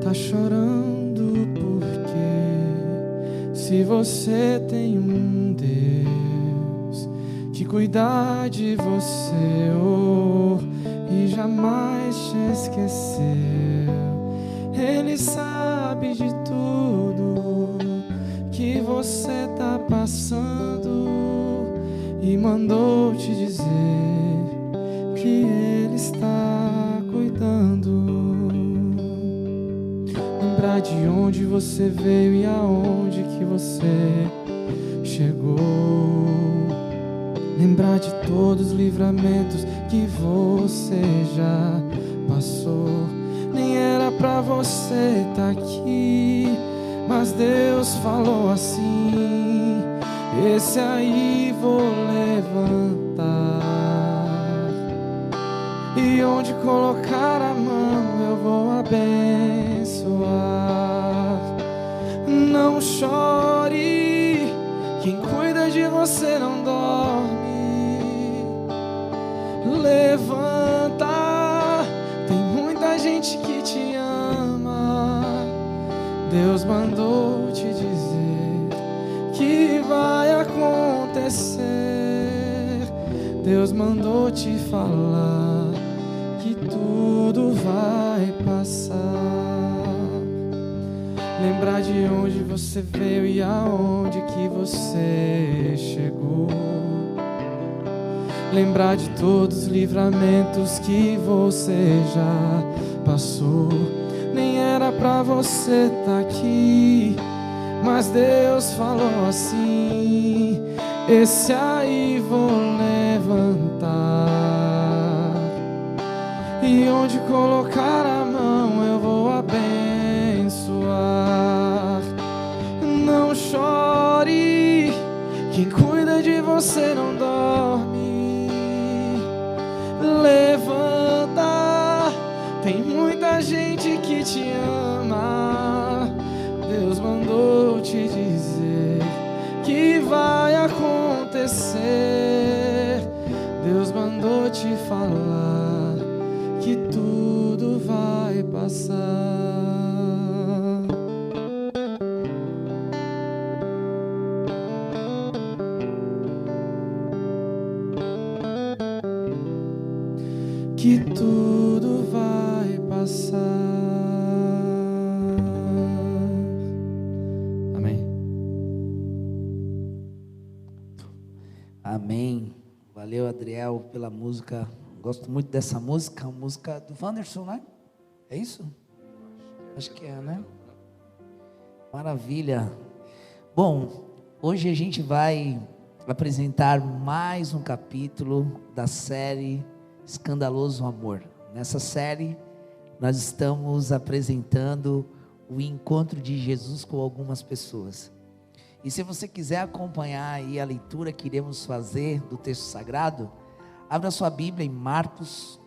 tá chorando porque se você tem um Deus que cuida de você e jamais te esqueceu, Ele sabe de tudo que você tá passando e mandou te dizer que Ele está cuidando. Lembrar de onde você veio e aonde que você chegou. Lembrar de todos os livramentos que você já passou. Nem era pra você estar aqui, mas Deus falou assim: esse aí vou levantar, e onde colocar a mão eu vou abençoar. Não chore, quem cuida de você não dorme. Levanta, tem muita gente que te ama. Deus mandou te dizer que vai acontecer. Deus mandou te falar que tudo vai passar. Lembrar de onde você veio e aonde que você chegou. Lembrar de todos os livramentos que você já passou. Nem era pra você estar aqui, mas Deus falou assim: esse aí vou levantar, e onde colocar a mão eu vou abençoar. Não chore, quem cuida de você não dorme. Levanta, tem muita gente que te ama. Deus mandou te dizer que vai acontecer. Deus mandou te falar que tudo vai passar. Que tudo vai passar. Amém. Amém. Valeu, Adriel, pela música. Gosto muito dessa música, a música do Wanderson, né? É isso? Acho que é, né? Maravilha. Bom, hoje a gente vai apresentar mais um capítulo da série Escandaloso Amor. Nessa série nós estamos apresentando o encontro de Jesus com algumas pessoas. E se você quiser acompanhar aí a leitura que iremos fazer do texto sagrado, abra sua Bíblia em Marcos,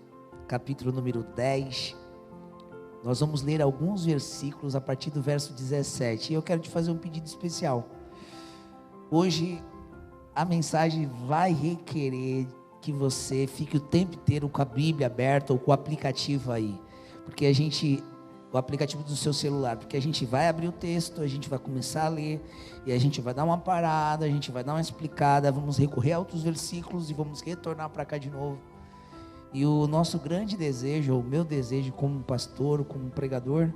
capítulo número 10. Nós vamos ler alguns versículos a partir do verso 17. E eu quero te fazer um pedido especial. Hoje a mensagem vai requerer que você fique o tempo inteiro com a Bíblia aberta ou com o aplicativo aí, porque o aplicativo do seu celular, porque a gente vai abrir o texto, a gente vai começar a ler, e a gente vai dar uma parada, a gente vai dar uma explicada, vamos recorrer a outros versículos e vamos retornar para cá de novo. E o nosso grande desejo, ou o meu desejo como pastor, como pregador,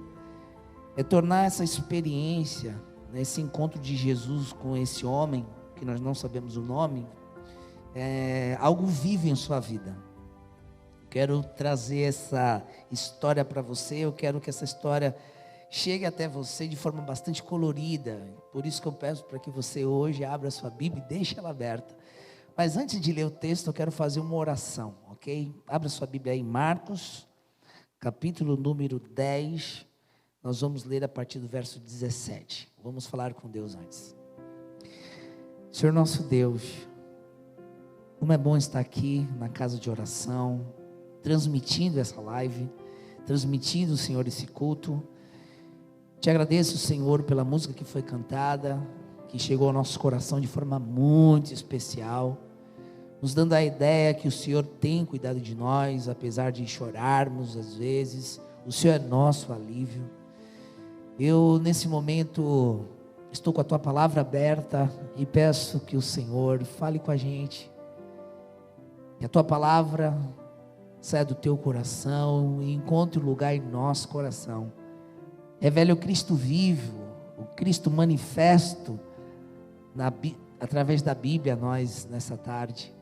é tornar essa experiência, esse encontro de Jesus com esse homem, que nós não sabemos o nome, algo vivo em sua vida. Quero trazer essa história para você. Eu quero que essa história chegue até você de forma bastante colorida. Por isso que eu peço para que você hoje abra a sua Bíblia e deixe ela aberta. Mas antes de ler o texto, eu quero fazer uma oração, ok? Abra sua Bíblia aí em Marcos, capítulo número 10. Nós vamos ler a partir do verso 17. Vamos falar com Deus antes. Senhor nosso Deus, como é bom estar aqui na casa de oração, transmitindo essa live, transmitindo, Senhor, esse culto. Te agradeço, Senhor, pela música que foi cantada, que chegou ao nosso coração de forma muito especial, nos dando a ideia que o Senhor tem cuidado de nós, apesar de chorarmos às vezes. O Senhor é nosso alívio. Eu, nesse momento, estou com a tua palavra aberta e peço que o Senhor fale com a gente, que a tua palavra saia do teu coração e encontre lugar em nosso coração. Revele o Cristo vivo, o Cristo manifesto através da Bíblia a nós nessa tarde.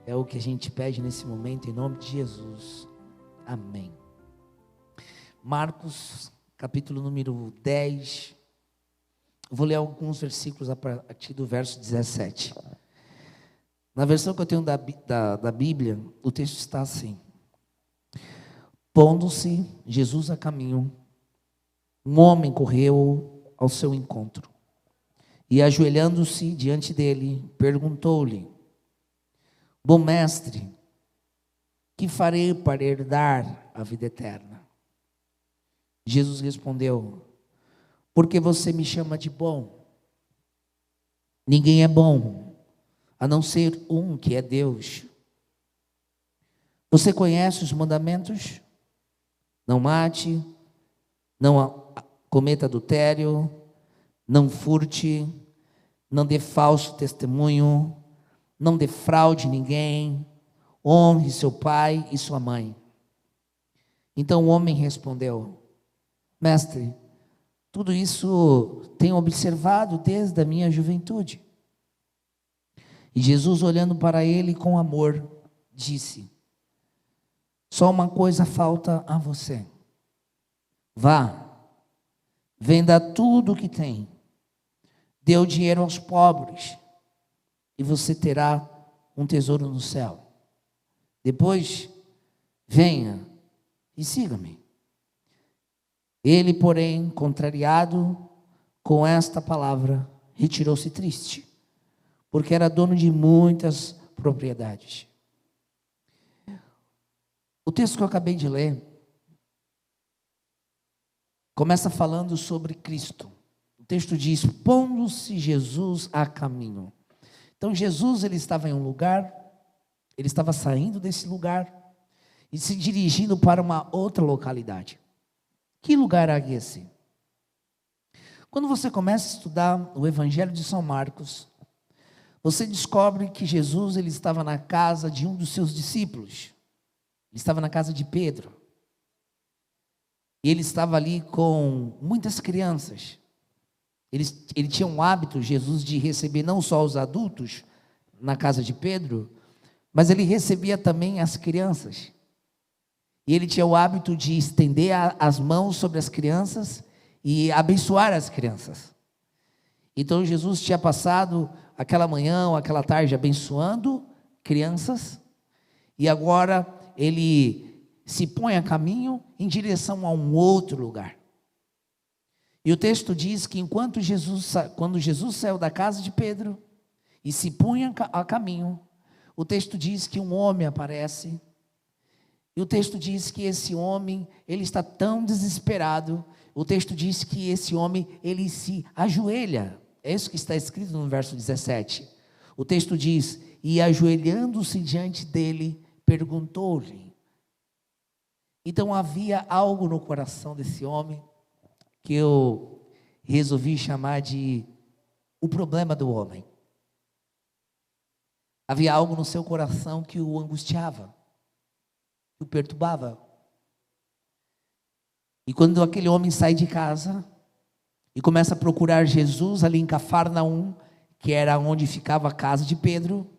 É o que a gente pede nesse momento, em nome de Jesus. Amém. Marcos, capítulo número 10. Vou ler alguns versículos a partir do verso 17. Na versão que eu tenho da Bíblia, o texto está assim: pondo-se Jesus a caminho, um homem correu ao seu encontro e, ajoelhando-se diante dele, perguntou-lhe: bom mestre, que farei para herdar a vida eterna? Jesus respondeu: porque você me chama de bom? Ninguém é bom, a não ser um, que é Deus. Você conhece os mandamentos? Não mate, não cometa adultério, não furte, não dê falso testemunho, não defraude ninguém, honre seu pai e sua mãe. Então o homem respondeu: mestre, tudo isso tenho observado desde a minha juventude. E Jesus, olhando para ele com amor, disse: só uma coisa falta a você. Vá, venda tudo o que tem, dê o dinheiro aos pobres, e você terá um tesouro no céu. Depois, venha e siga-me. Ele, porém, contrariado com esta palavra, retirou-se triste, porque era dono de muitas propriedades. O texto que eu acabei de ler começa falando sobre Cristo. O texto diz: pondo-se Jesus a caminho. Então Jesus, ele estava em um lugar, ele estava saindo desse lugar e se dirigindo para uma outra localidade. Que lugar é esse? Quando você começa a estudar o Evangelho de São Marcos, você descobre que Jesus, ele estava na casa de um dos seus discípulos. Ele estava na casa de Pedro. E ele estava ali com muitas crianças. Ele tinha um hábito, Jesus, de receber não só os adultos na casa de Pedro, mas ele recebia também as crianças. E ele tinha o hábito de estender as mãos sobre as crianças e abençoar as crianças. Então Jesus tinha passado aquela manhã ou aquela tarde abençoando crianças, e agora ele se põe a caminho em direção a um outro lugar. E o texto diz que quando Jesus saiu da casa de Pedro e se punha a caminho, o texto diz que um homem aparece. E o texto diz que esse homem, ele está tão desesperado. O texto diz que esse homem, ele se ajoelha. É isso que está escrito no verso 17. O texto diz: e ajoelhando-se diante dele, perguntou-lhe. Então havia algo no coração desse homem que eu resolvi chamar de o problema do homem. Havia algo no seu coração que o angustiava, que o perturbava. E quando aquele homem sai de casa e começa a procurar Jesus ali em Cafarnaum, que era onde ficava a casa de Pedro,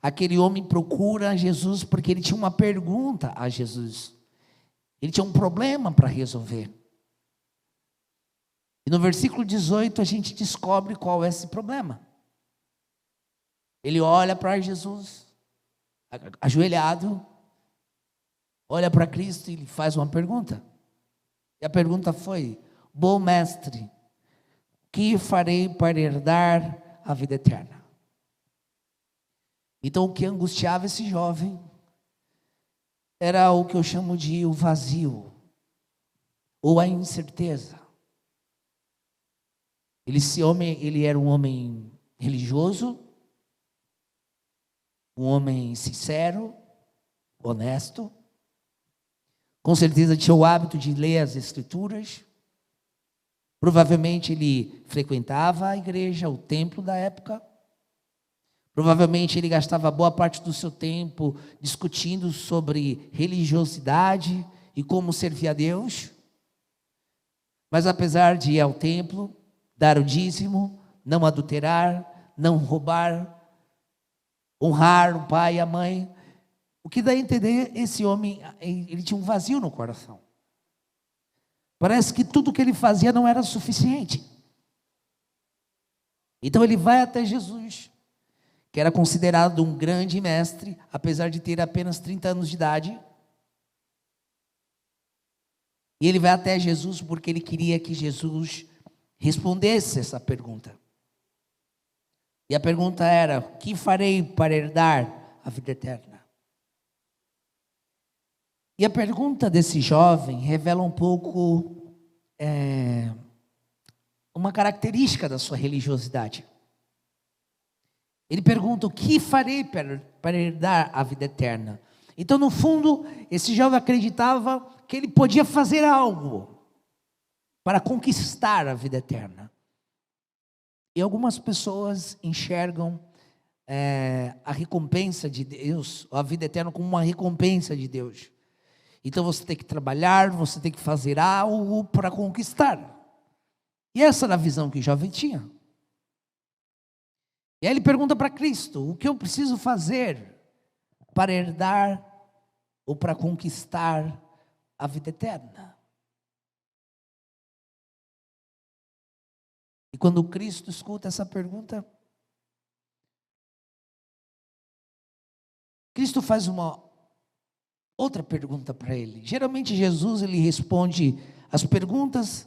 aquele homem procura Jesus porque ele tinha uma pergunta a Jesus. Ele tinha um problema para resolver. E no versículo 18 a gente descobre qual é esse problema. Ele olha para Jesus, ajoelhado, olha para Cristo e lhe faz uma pergunta. E a pergunta foi: bom mestre, que farei para herdar a vida eterna? Então o que angustiava esse jovem era o que eu chamo de o vazio, ou a incerteza. Ele era um homem religioso, um homem sincero, honesto, com certeza tinha o hábito de ler as Escrituras, Provavelmente ele frequentava a igreja, o templo da época. Provavelmente ele gastava boa parte do seu tempo discutindo sobre religiosidade e como servir a Deus. Mas apesar de ir ao templo, dar o dízimo, não adulterar, não roubar, honrar o pai e a mãe, o que dá a entender, esse homem, ele tinha um vazio no coração. Parece que tudo que ele fazia não era suficiente. Então ele vai até Jesus, que era considerado um grande mestre, apesar de ter apenas 30 anos de idade. E ele vai até Jesus porque ele queria que Jesus respondesse essa pergunta. E a pergunta era: o que farei para herdar a vida eterna? E a pergunta desse jovem revela um pouco uma característica da sua religiosidade. Ele pergunta: o que farei para herdar a vida eterna? Então, no fundo, esse jovem acreditava que ele podia fazer algo para conquistar a vida eterna. E algumas pessoas enxergam a recompensa de Deus, a vida eterna, como uma recompensa de Deus. Então você tem que trabalhar, você tem que fazer algo para conquistar. E essa era a visão que o jovem tinha. E aí ele pergunta para Cristo: o que eu preciso fazer para herdar ou para conquistar a vida eterna? E quando Cristo escuta essa pergunta, Cristo faz uma outra pergunta para ele. Geralmente Jesus ele responde as perguntas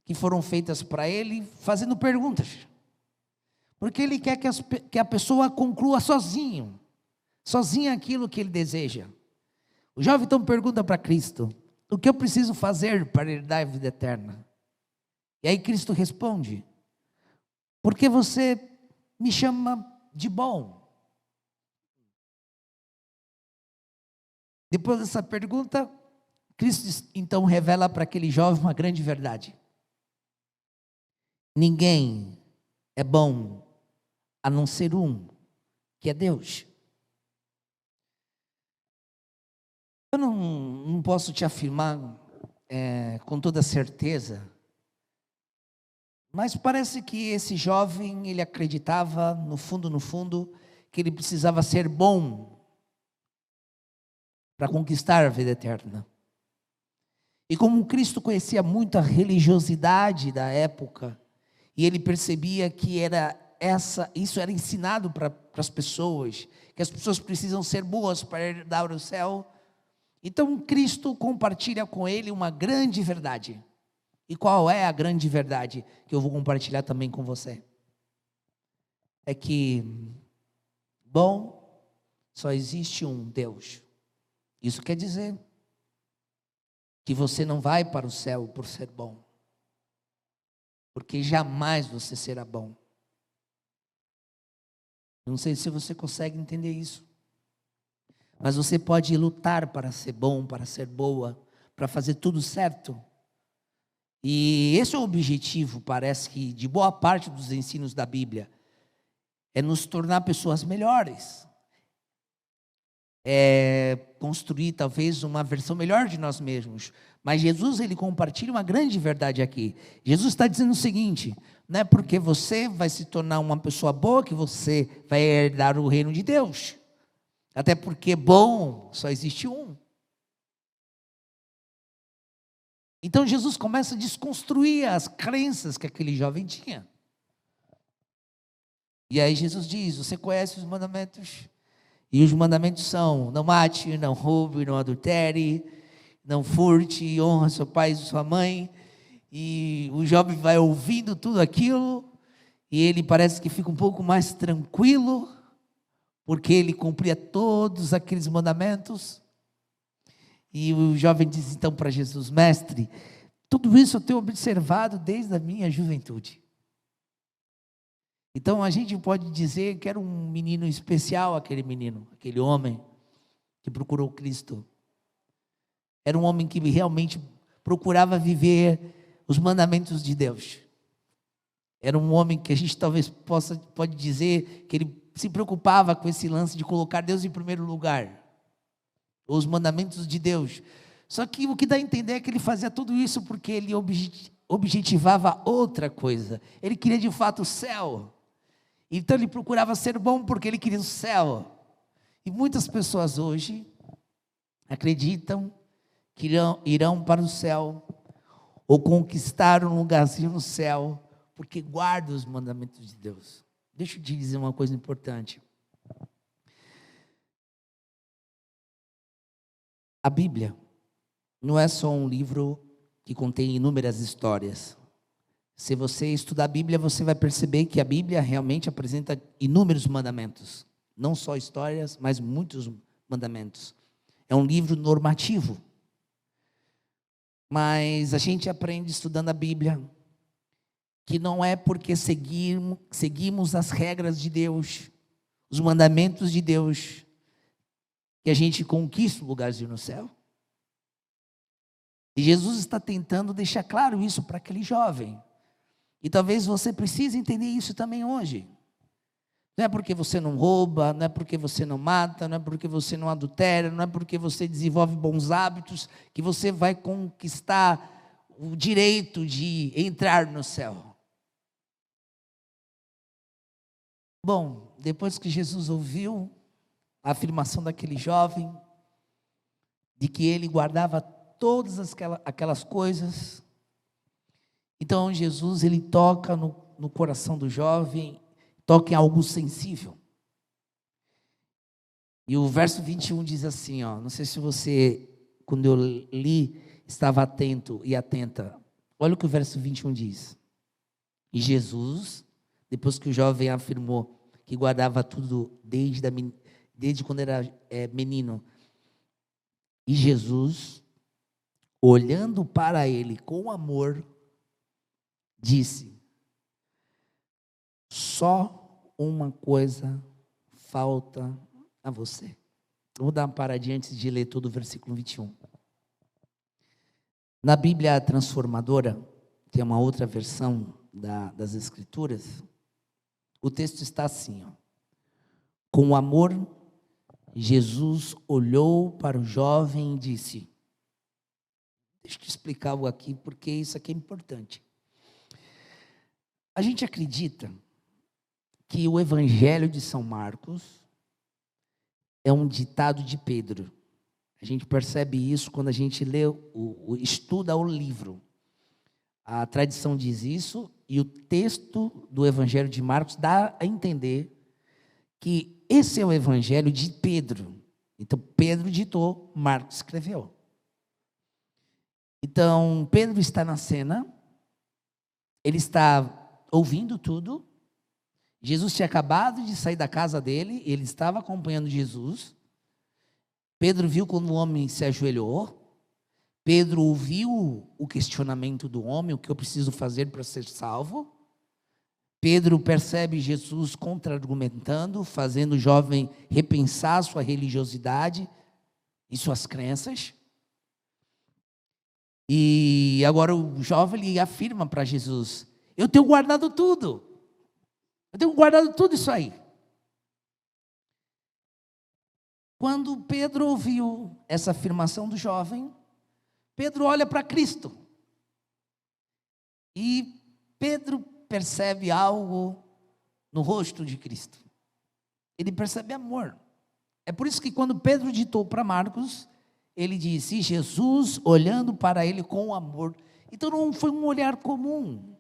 que foram feitas para ele, fazendo perguntas. Porque ele quer que a pessoa conclua sozinha aquilo que ele deseja. O jovem então pergunta para Cristo: o que eu preciso fazer para herdar a vida eterna? E aí Cristo responde: porque você me chama de bom? Depois dessa pergunta, Cristo então revela para aquele jovem uma grande verdade: ninguém é bom a não ser um, que é Deus. Eu não posso te afirmar com toda certeza, mas parece que esse jovem, ele acreditava no fundo, que ele precisava ser bom para conquistar a vida eterna. E como Cristo conhecia muito a religiosidade da época, e ele percebia que isso era ensinado para as pessoas, que as pessoas precisam ser boas para herdar o céu. Então Cristo compartilha com ele uma grande verdade. E qual é a grande verdade que eu vou compartilhar também com você? É que bom só existe um Deus. Isso quer dizer que você não vai para o céu por ser bom, porque jamais você será bom. Não sei se você consegue entender isso, mas você pode lutar para ser bom, para ser boa, para fazer tudo certo. E esse é o objetivo, parece que, de boa parte dos ensinos da Bíblia, é nos tornar pessoas melhores, construir talvez uma versão melhor de nós mesmos. Mas Jesus, ele compartilha uma grande verdade aqui. Jesus está dizendo o seguinte: não é porque você vai se tornar uma pessoa boa que você vai herdar o reino de Deus. Até porque bom só existe um. Então Jesus começa a desconstruir as crenças que aquele jovem tinha. E aí Jesus diz: você conhece os mandamentos? E os mandamentos são: não mate, não roube, não adultere, não furte, honra seu pai e sua mãe. E o jovem vai ouvindo tudo aquilo, e ele parece que fica um pouco mais tranquilo, porque ele cumpria todos aqueles mandamentos. E o jovem diz então para Jesus: mestre, tudo isso eu tenho observado desde a minha juventude. Então a gente pode dizer que era um menino especial, aquele homem que procurou Cristo. Era um homem que realmente procurava viver os mandamentos de Deus. Era um homem que a gente talvez pode dizer que ele se preocupava com esse lance de colocar Deus em primeiro lugar, os mandamentos de Deus. Só que o que dá a entender é que ele fazia tudo isso porque ele objetivava outra coisa. Ele queria de fato o céu. Então ele procurava ser bom porque ele queria o céu. E muitas pessoas hoje acreditam que irão para o céu ou conquistar um lugarzinho no céu porque guardam os mandamentos de Deus. Deixa eu te dizer uma coisa importante. A Bíblia não é só um livro que contém inúmeras histórias. Se você estudar a Bíblia, você vai perceber que a Bíblia realmente apresenta inúmeros mandamentos. Não só histórias, mas muitos mandamentos. É um livro normativo. Mas a gente aprende estudando a Bíblia que não é porque seguimos as regras de Deus, os mandamentos de Deus, que a gente conquista o lugarzinho no céu. E Jesus está tentando deixar claro isso para aquele jovem. E talvez você precise entender isso também hoje. Não é porque você não rouba, não é porque você não mata, não é porque você não adultera, não é porque você desenvolve bons hábitos que você vai conquistar o direito de entrar no céu. Bom, depois que Jesus ouviu a afirmação daquele jovem, de que ele guardava todas aquelas coisas, então Jesus ele toca no coração do jovem, toca em algo sensível. E o verso 21 diz assim, não sei se você, quando eu li, estava atento e atenta. Olha o que o verso 21 diz. E Jesus, depois que o jovem afirmou que guardava tudo desde quando era menino, e Jesus, olhando para ele com amor, disse: só uma coisa falta a você. Vou dar uma paradinha antes de ler todo o versículo 21. Na Bíblia Transformadora, que é uma outra versão das Escrituras, o texto está assim, com amor, Jesus olhou para o jovem e disse, deixa eu te explicar algo aqui, porque isso aqui é importante. A gente acredita que o Evangelho de São Marcos é um ditado de Pedro. A gente percebe isso quando a gente lê, estuda o livro. A tradição diz isso, e o texto do Evangelho de Marcos dá a entender que esse é o Evangelho de Pedro. Então, Pedro ditou, Marcos escreveu. Então, Pedro está na cena, ele está ouvindo tudo. Jesus tinha acabado de sair da casa dele, ele estava acompanhando Jesus. Pedro viu quando o homem se ajoelhou. Pedro ouviu o questionamento do homem, o que eu preciso fazer para ser salvo. Pedro percebe Jesus contra-argumentando, fazendo o jovem repensar sua religiosidade e suas crenças. E agora o jovem ele afirma para Jesus, eu tenho guardado tudo. Eu tenho guardado tudo isso aí. Quando Pedro ouviu essa afirmação do jovem, Pedro olha para Cristo. E Pedro percebe algo no rosto de Cristo. Ele percebe amor. É por isso que quando Pedro ditou para Marcos, ele disse, Jesus olhando para ele com amor. Então não foi um olhar comum.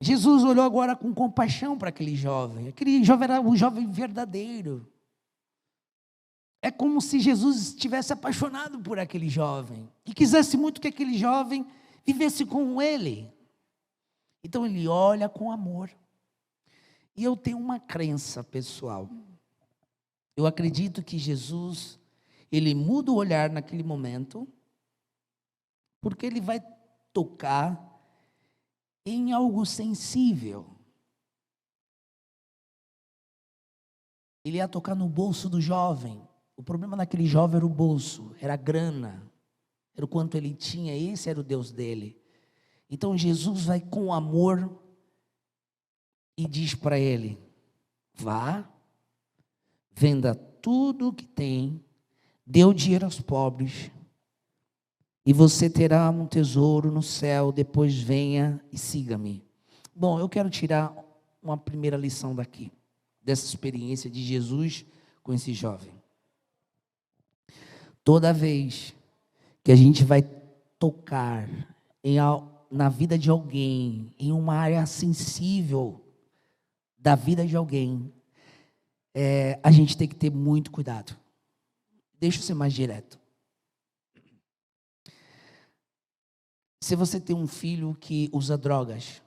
Jesus olhou agora com compaixão para aquele jovem. Aquele jovem era um jovem verdadeiro. É como se Jesus estivesse apaixonado por aquele jovem e quisesse muito que aquele jovem vivesse com ele. Então ele olha com amor. E eu tenho uma crença pessoal. Eu acredito que Jesus, ele muda o olhar naquele momento, porque ele vai tocar em algo sensível. Ele ia tocar no bolso do jovem. O problema daquele jovem era o bolso, era a grana, era o quanto ele tinha, esse era o Deus dele. Então Jesus vai com amor e diz para ele: vá, venda tudo o que tem, dê o dinheiro aos pobres, e você terá um tesouro no céu, depois venha e siga-me. Bom, eu quero tirar uma primeira lição daqui, dessa experiência de Jesus com esse jovem. Toda vez que a gente vai tocar na vida de alguém, em uma área sensível da vida de alguém, a gente tem que ter muito cuidado. Deixa eu ser mais direto. Se você tem um filho que usa drogas,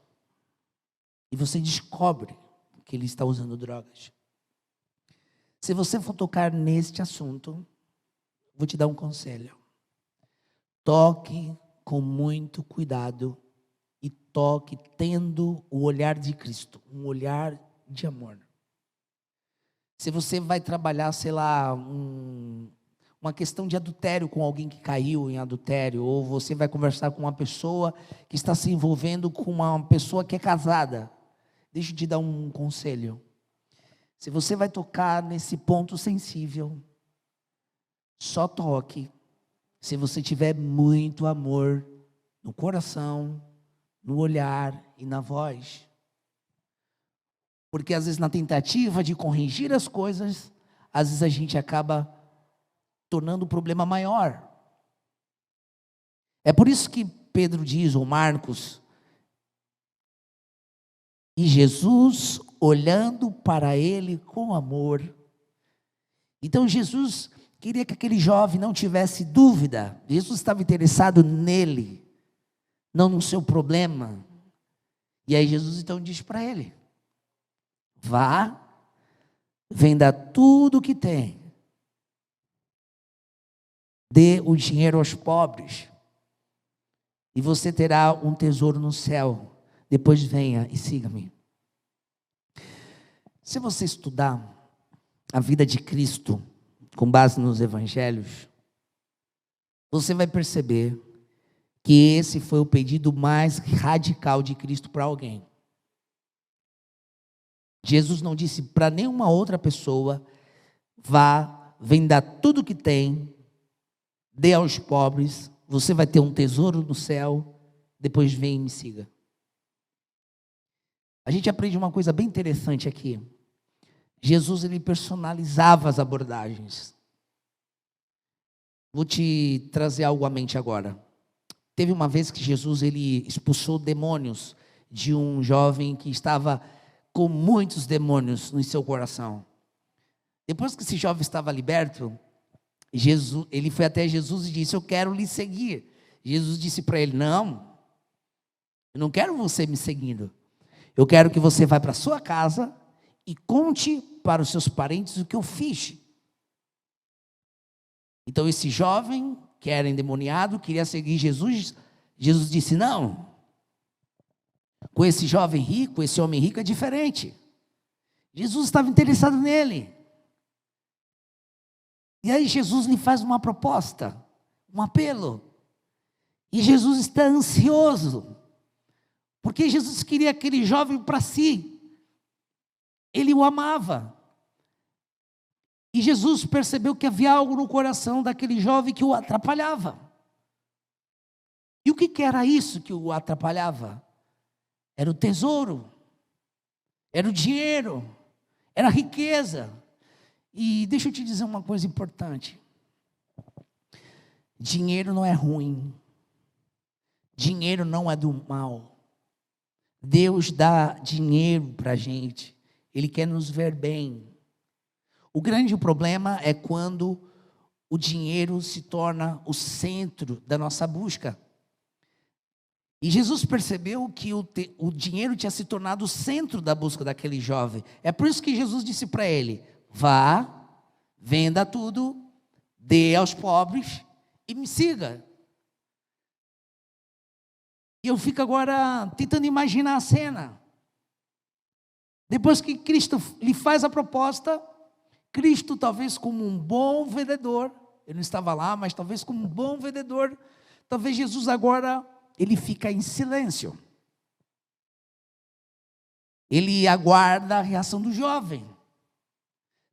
e você descobre que ele está usando drogas, se você for tocar neste assunto, vou te dar um conselho. Toque com muito cuidado e toque tendo o olhar de Cristo, um olhar de amor. Se você vai trabalhar, sei lá, uma questão de adultério com alguém que caiu em adultério, ou você vai conversar com uma pessoa que está se envolvendo com uma pessoa que é casada, deixa eu te dar um conselho. Se você vai tocar nesse ponto sensível, só toque se você tiver muito amor no coração, no olhar e na voz. Porque às vezes na tentativa de corrigir as coisas, às vezes a gente acaba tornando o problema maior. É por isso que Pedro diz, ou Marcos, e Jesus olhando para ele com amor. Então Jesus queria que aquele jovem não tivesse dúvida. Jesus estava interessado nele, não no seu problema. E aí Jesus então diz para ele: vá, venda tudo o que tem, dê o dinheiro aos pobres, e você terá um tesouro no céu. Depois venha e siga-me. Se você estudar a vida de Cristo com base nos evangelhos, você vai perceber que esse foi o pedido mais radical de Cristo para alguém. Jesus não disse para nenhuma outra pessoa: vá, venda tudo que tem, dê aos pobres, você vai ter um tesouro no céu, depois vem e me siga. A gente aprende uma coisa bem interessante aqui. Jesus, ele personalizava as abordagens. Vou te trazer algo à mente agora. Teve uma vez que Jesus, ele expulsou demônios de um jovem que estava com muitos demônios no seu coração. Depois que esse jovem estava liberto, ele foi até Jesus e disse: eu quero lhe seguir. Jesus disse para ele: não, eu não quero você me seguindo. Eu quero que você vá para a sua casa e conte para os seus parentes o que eu fiz. Então esse jovem, que era endemoniado, queria seguir Jesus. Jesus disse: não, com esse jovem rico, esse homem rico é diferente. Jesus estava interessado nele. E aí Jesus lhe faz uma proposta, um apelo. E Jesus está ansioso, porque Jesus queria aquele jovem para si. Ele o amava. E Jesus percebeu que havia algo no coração daquele jovem que o atrapalhava. E o que era isso que o atrapalhava? Era o tesouro, era o dinheiro, era a riqueza. E deixa eu te dizer uma coisa importante. Dinheiro não é ruim. Dinheiro não é do mal. Deus dá dinheiro para a gente. Ele quer nos ver bem. O grande problema é quando o dinheiro se torna o centro da nossa busca. E Jesus percebeu que o dinheiro tinha se tornado o centro da busca daquele jovem. É por isso que Jesus disse para ele: vá, venda tudo, dê aos pobres e me siga. E eu fico agora tentando imaginar a cena. Depois que Cristo lhe faz a proposta, Cristo, talvez como um bom vendedor, ele não estava lá, mas talvez como um bom vendedor, talvez Jesus agora ele fica em silêncio. Ele aguarda a reação do jovem.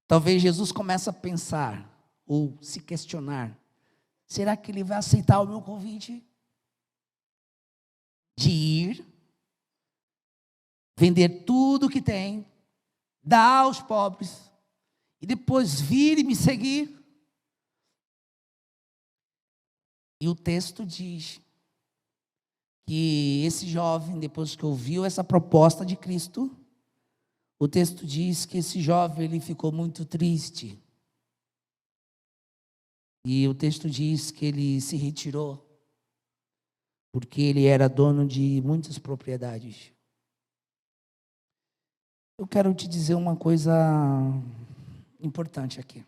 Talvez Jesus comece a pensar, ou se questionar, será que ele vai aceitar o meu convite? De ir, vender tudo que tem, dar aos pobres, e depois vir e me seguir? E o texto diz que esse jovem, depois que ouviu essa proposta de Cristo, o texto diz que esse jovem ele ficou muito triste. E o texto diz que ele se retirou, porque ele era dono de muitas propriedades. Eu quero te dizer uma coisa importante aqui.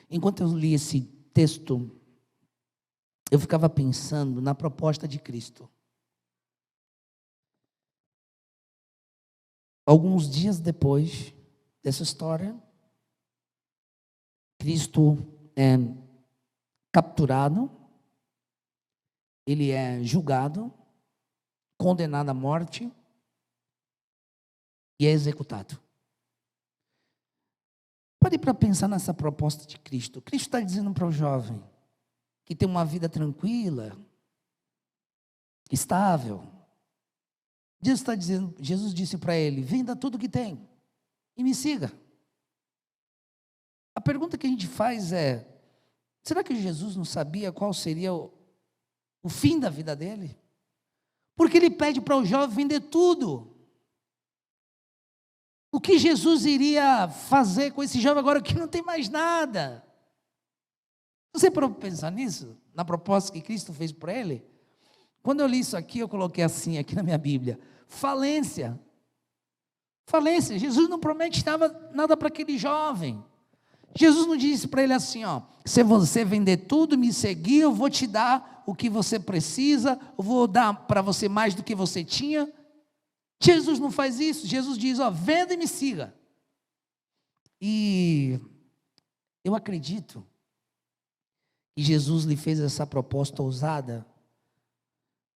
Enquanto eu li esse texto, eu ficava pensando na proposta de Cristo. Alguns dias depois dessa história, Cristo é capturado, ele é julgado, condenado à morte e é executado. Pare para pensar nessa proposta de Cristo. Cristo está dizendo para o jovem que tem uma vida tranquila, estável. Jesus disse para ele: venda tudo que tem e me siga. A pergunta que a gente faz é: será que Jesus não sabia qual seria o fim da vida dele? Porque ele pede para o jovem vender tudo. O que Jesus iria fazer com esse jovem agora que não tem mais nada? Você parou para pensar nisso? Na proposta que Cristo fez para ele? Quando eu li isso aqui, eu coloquei assim, aqui na minha Bíblia: falência. Falência. Jesus não promete nada para aquele jovem. Jesus não disse para ele assim, ó: se você vender tudo, me seguir, eu vou te dar o que você precisa, eu vou dar para você mais do que você tinha. Jesus não faz isso. Jesus diz, ó: venda e me siga. E eu acredito que Jesus lhe fez essa proposta ousada,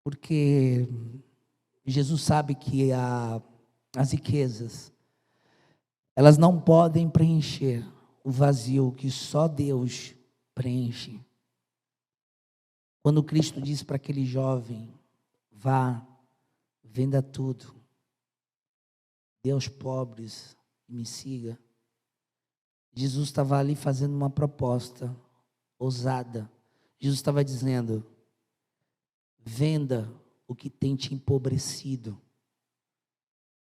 porque Jesus sabe que as riquezas, elas não podem preencher o vazio que só Deus preenche. Quando Cristo disse para aquele jovem: vá, venda tudo, dê aos pobres e me siga, Jesus estava ali fazendo uma proposta ousada. Jesus estava dizendo: venda o que tem te empobrecido,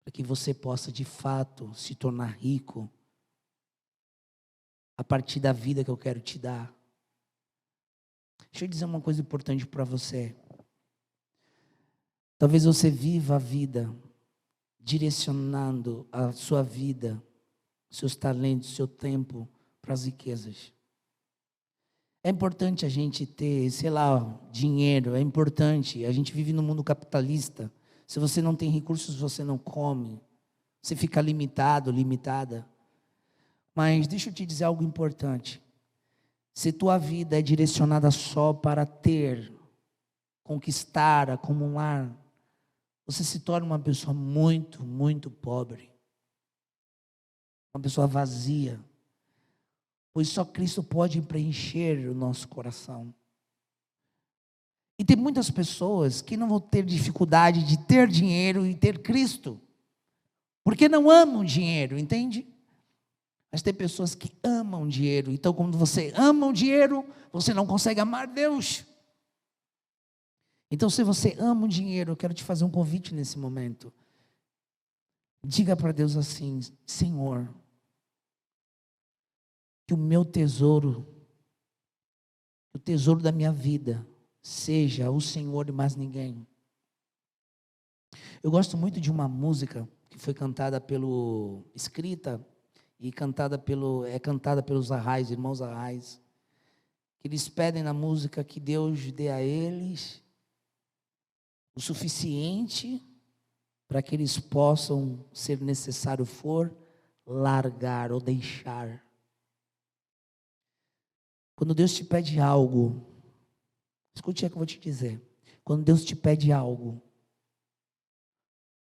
para que você possa de fato se tornar rico a partir da vida que eu quero te dar. Deixa eu dizer uma coisa importante para você. Talvez você viva a vida direcionando a sua vida, seus talentos, seu tempo para as riquezas. É importante a gente ter, dinheiro, é importante. A gente vive num mundo capitalista. Se você não tem recursos, você não come. Você fica limitado, limitada. Mas deixa eu te dizer algo importante. Se tua vida é direcionada só para ter, conquistar, acumular, você se torna uma pessoa muito, muito pobre. Uma pessoa vazia. Pois só Cristo pode preencher o nosso coração. E tem muitas pessoas que não vão ter dificuldade de ter dinheiro e ter Cristo, porque não amam dinheiro, entende? Mas tem pessoas que amam dinheiro. Então, quando você ama o dinheiro, você não consegue amar Deus. Então, se você ama o dinheiro, eu quero te fazer um convite nesse momento. Diga para Deus assim: Senhor, que o meu tesouro, o tesouro da minha vida, seja o Senhor e mais ninguém. Eu gosto muito de uma música que foi escrita e cantada pelos Arrais, irmãos Arrais, que eles pedem na música que Deus dê a eles o suficiente para que eles possam, se necessário for, largar ou deixar. Quando Deus te pede algo, Escute o que eu vou te dizer. Quando Deus te pede algo,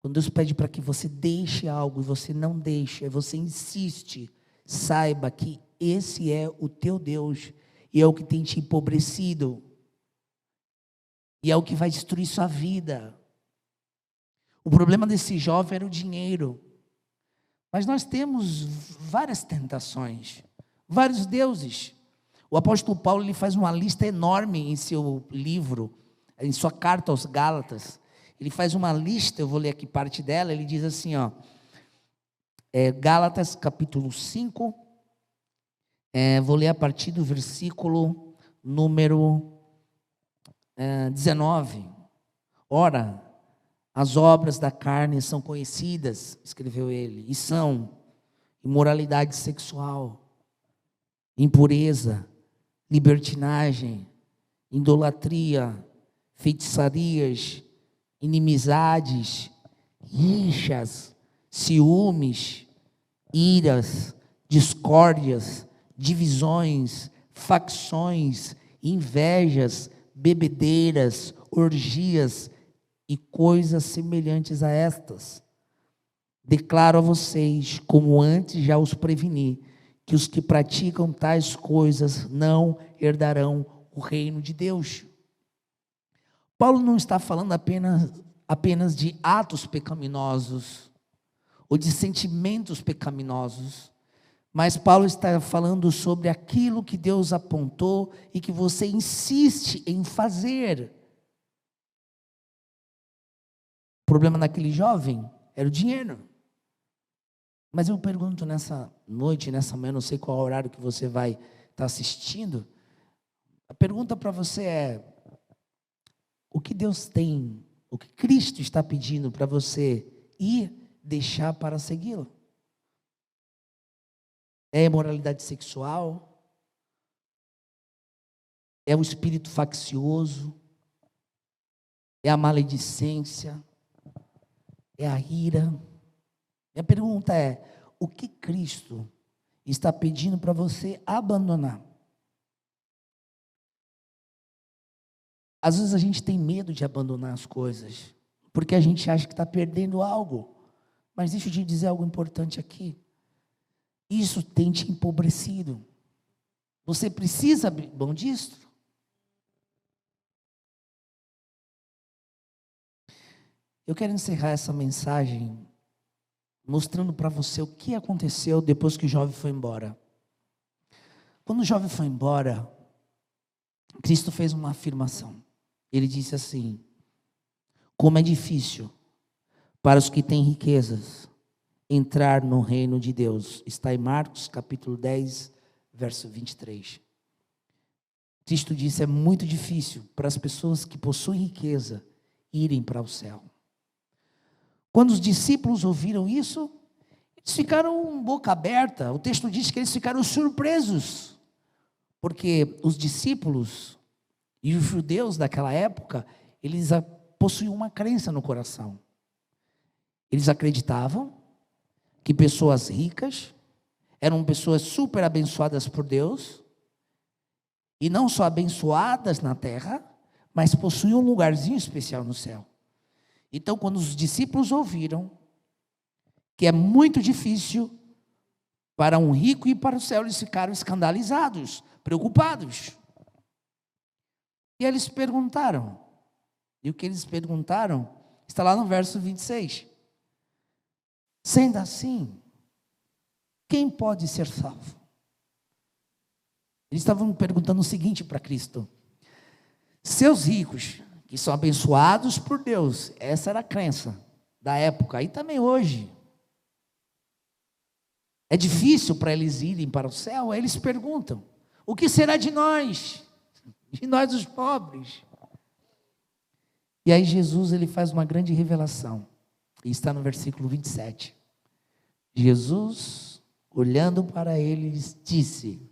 quando Deus pede para que você deixe algo e você não deixa, você insiste, saiba que esse é o teu Deus e é o que tem te empobrecido e é o que vai destruir sua vida. O problema desse jovem era o dinheiro, mas nós temos várias tentações, vários deuses. O apóstolo Paulo ele faz uma lista enorme em seu livro, em sua carta aos Gálatas. Ele faz uma lista, eu vou ler aqui parte dela, ele diz assim, Gálatas capítulo 5, vou ler a partir do versículo número 19. Ora, as obras da carne são conhecidas, escreveu ele, e são imoralidade sexual, impureza, libertinagem, idolatria, feitiçarias, inimizades, rixas, ciúmes, iras, discórdias, divisões, facções, invejas, bebedeiras, orgias e coisas semelhantes a estas. Declaro a vocês, como antes já os preveni, que os que praticam tais coisas não herdarão o reino de Deus. Paulo não está falando apenas de atos pecaminosos ou de sentimentos pecaminosos, mas Paulo está falando sobre aquilo que Deus apontou e que você insiste em fazer. O problema daquele jovem era o dinheiro. Mas eu pergunto nessa noite, nessa manhã, não sei qual horário que você vai estar assistindo, a pergunta para você é: o que Deus tem, o que Cristo está pedindo para você ir deixar para segui-lo? É a imoralidade sexual? É o espírito faccioso? É a maledicência? É a ira? Minha pergunta é: o que Cristo está pedindo para você abandonar? Às vezes a gente tem medo de abandonar as coisas, porque a gente acha que está perdendo algo. Mas deixa eu te dizer algo importante aqui. Isso tem te empobrecido. Você precisa abrir mão disso? Eu quero encerrar essa mensagem mostrando para você o que aconteceu depois que o jovem foi embora. Quando o jovem foi embora, Cristo fez uma afirmação. Ele disse assim: como é difícil para os que têm riquezas entrar no reino de Deus. Está em Marcos capítulo 10, verso 23. Cristo disse: é muito difícil para as pessoas que possuem riqueza irem para o céu. Quando os discípulos ouviram isso, eles ficaram boca aberta. O texto diz que eles ficaram surpresos, porque os discípulos e os judeus daquela época, eles possuíam uma crença no coração. Eles acreditavam que pessoas ricas eram pessoas super abençoadas por Deus, e não só abençoadas na terra, mas possuíam um lugarzinho especial no céu. Então, quando os discípulos ouviram que é muito difícil para um rico ir para o céu, eles ficaram escandalizados, preocupados. E eles perguntaram, e o que eles perguntaram está lá no verso 26. Sendo assim, quem pode ser salvo? Eles estavam perguntando o seguinte para Cristo: seus ricos, que são abençoados por Deus, essa era a crença da época, e também hoje, é difícil para eles irem para o céu. Aí eles perguntam: o que será de nós os pobres? E aí Jesus ele faz uma grande revelação, e está no versículo 27. Jesus, olhando para eles, disse: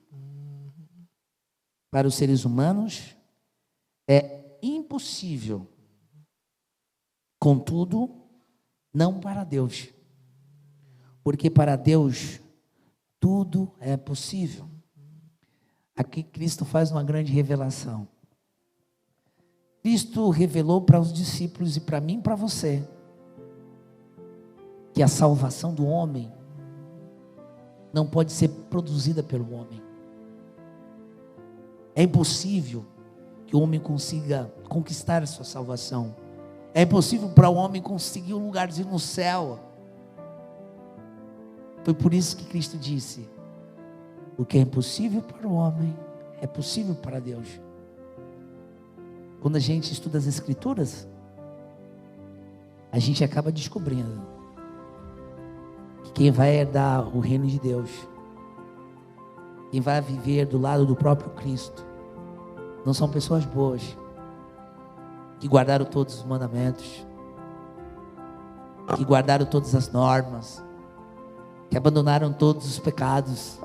para os seres humanos é impossível, contudo, não para Deus, porque para Deus tudo é possível. Aqui Cristo faz uma grande revelação. Cristo revelou para os discípulos e para mim e para você que a salvação do homem não pode ser produzida pelo homem. É impossível que o homem consiga conquistar a sua salvação. É impossível para o homem conseguir um lugarzinho no céu. Foi por isso que Cristo disse: o que é impossível para o homem é possível para Deus. Quando a gente estuda as Escrituras, a gente acaba descobrindo que quem vai herdar o reino de Deus, quem vai viver do lado do próprio Cristo, não são pessoas boas, que guardaram todos os mandamentos, que guardaram todas as normas, que abandonaram todos os pecados.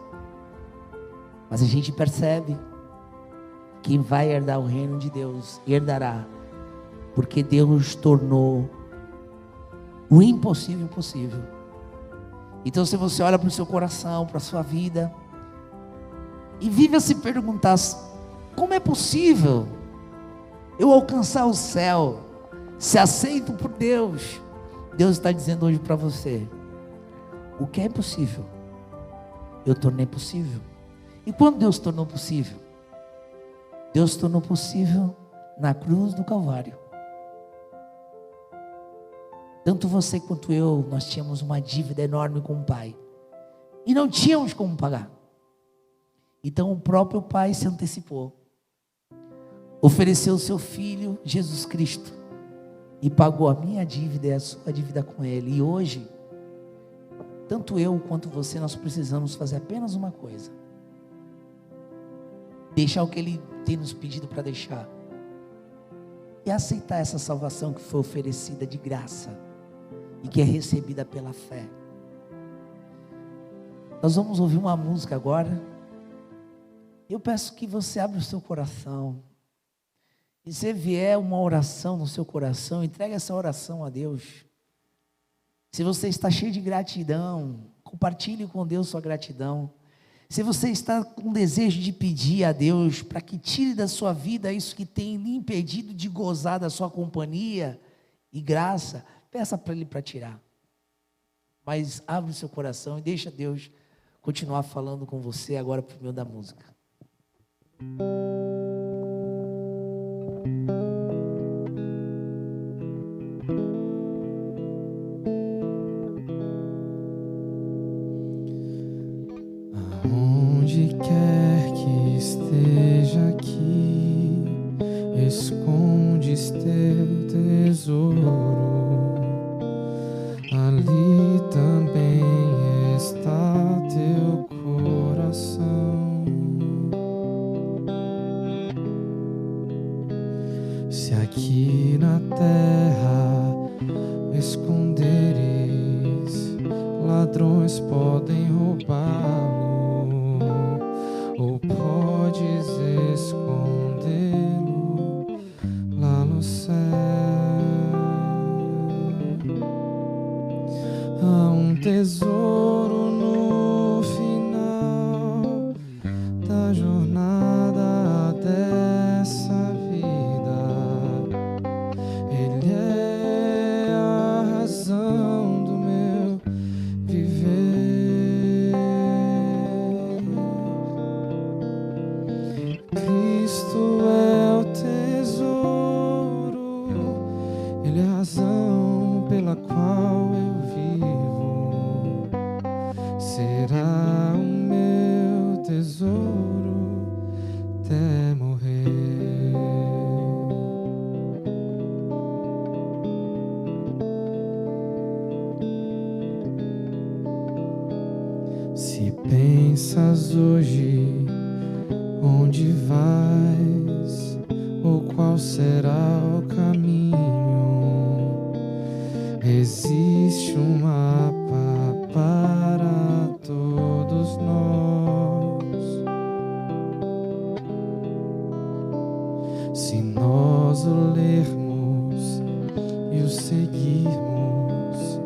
Mas a gente percebe, quem vai herdar o reino de Deus, herdará, porque Deus tornou o impossível possível. Então, se você olha para o seu coração, para a sua vida, e vive a se perguntar: como é possível eu alcançar o céu, ser aceito por Deus? Deus está dizendo hoje para você: o que é impossível, eu tornei possível. E quando Deus tornou possível? Deus tornou possível na cruz do Calvário. Tanto você quanto eu, nós tínhamos uma dívida enorme com o Pai, e não tínhamos como pagar. Então o próprio Pai se antecipou, ofereceu o seu Filho Jesus Cristo, e pagou a minha dívida e a sua dívida com Ele. E hoje, tanto eu quanto você, nós precisamos fazer apenas uma coisa: deixar o que Ele tem nos pedido para deixar, e aceitar essa salvação que foi oferecida de graça, e que é recebida pela fé. Nós vamos ouvir uma música agora. Eu peço que você abra o seu coração, e se vier uma oração no seu coração, entregue essa oração a Deus. Se você está cheio de gratidão, compartilhe com Deus sua gratidão. Se você está com desejo de pedir a Deus para que tire da sua vida isso que tem lhe impedido de gozar da sua companhia e graça, peça para Ele para tirar. Mas abre o seu coração e deixa Deus continuar falando com você agora por meio da música. Aonde quer que esteja aqui, escondes teu tesouro. Ali também está teu coração. Se aqui na terra esconderes, ladrões podem roubá-lo, ou podes escondê-lo lá no céu. Há um tesouro no final da jornada dessa vida. Ele é a razão do meu viver. Cristo é o tesouro, Ele é a razão pela qual eu vivo. Será o meu tesouro até morrer. Se pensas hoje onde vais, ou qual será o caminho, existe um mapa para todos nós. Se nós o lermos e o seguirmos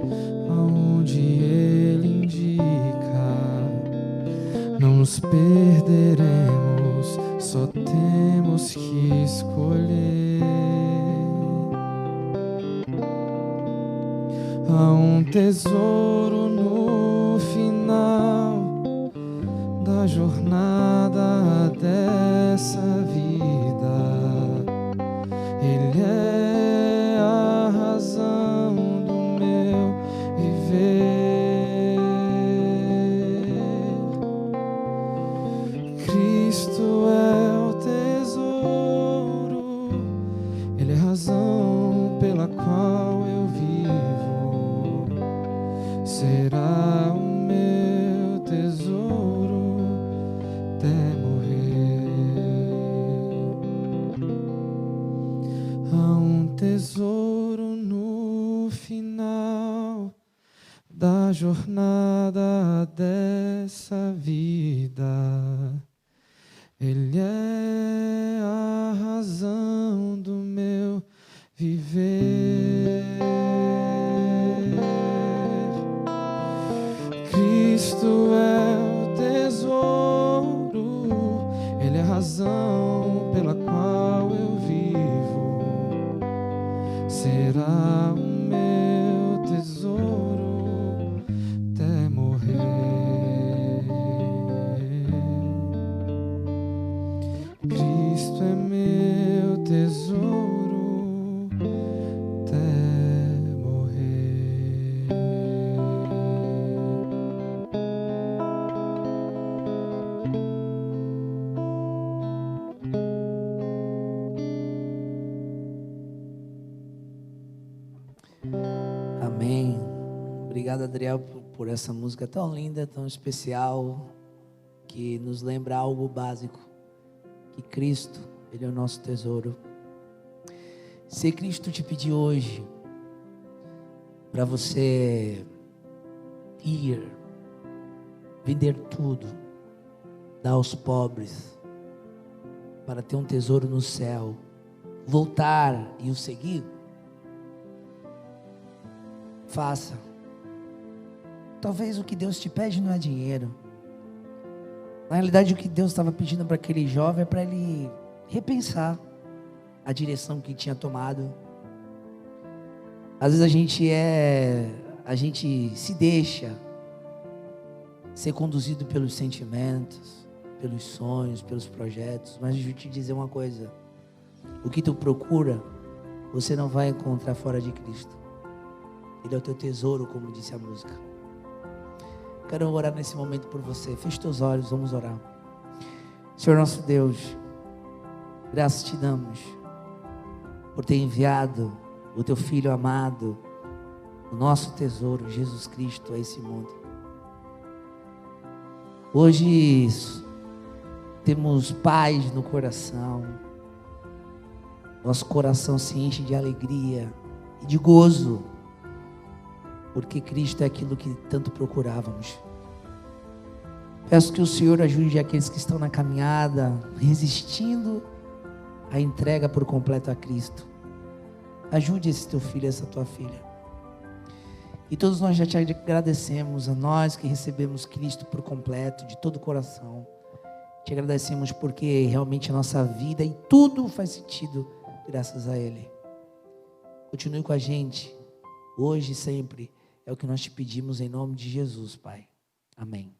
aonde ele indica, não nos perderemos, só temos que escolher. Há um tesouro no final da jornada dessa vida. Ele é a razão do meu viver. Cristo é o tesouro, Ele é a razão pela qual eu vivo. Será o meu tesouro até morrer. Há um tesouro no final da jornada dessa vida. Ele é a razão do meu viver. Cristo é o tesouro, Ele é a razão pela qual eu vivo. Será o meu tesouro até morrer. Cristo é meu tesouro até morrer. Amém. Obrigado, Adriel, por essa música tão linda, tão especial, que nos lembra algo básico, que Cristo, Ele é o nosso tesouro. Se Cristo te pedir hoje para você ir, vender tudo, dar aos pobres, para ter um tesouro no céu, voltar e o seguir, faça. Talvez o que Deus te pede não é dinheiro. Na realidade, o que Deus estava pedindo para aquele jovem é para ele repensar a direção que tinha tomado. Às vezes a gente se deixa ser conduzido pelos sentimentos, pelos sonhos, pelos projetos. Mas deixa eu te dizer uma coisa: o que tu procura, você não vai encontrar fora de Cristo. Ele é o teu tesouro, como disse a música. Quero orar nesse momento por você. Feche teus olhos, vamos orar. Senhor nosso Deus, graças te damos por ter enviado o teu Filho amado, o nosso tesouro, Jesus Cristo, a esse mundo. Hoje temos paz no coração. Nosso coração se enche de alegria e de gozo, porque Cristo é aquilo que tanto procurávamos. Peço que o Senhor ajude aqueles que estão na caminhada, resistindo à entrega por completo a Cristo. Ajude esse teu filho, essa tua filha. E todos nós já te agradecemos, a nós que recebemos Cristo por completo, de todo o coração. Te agradecemos porque realmente a nossa vida e tudo faz sentido graças a Ele. Continue com a gente, hoje e sempre. É o que nós te pedimos em nome de Jesus, Pai. Amém.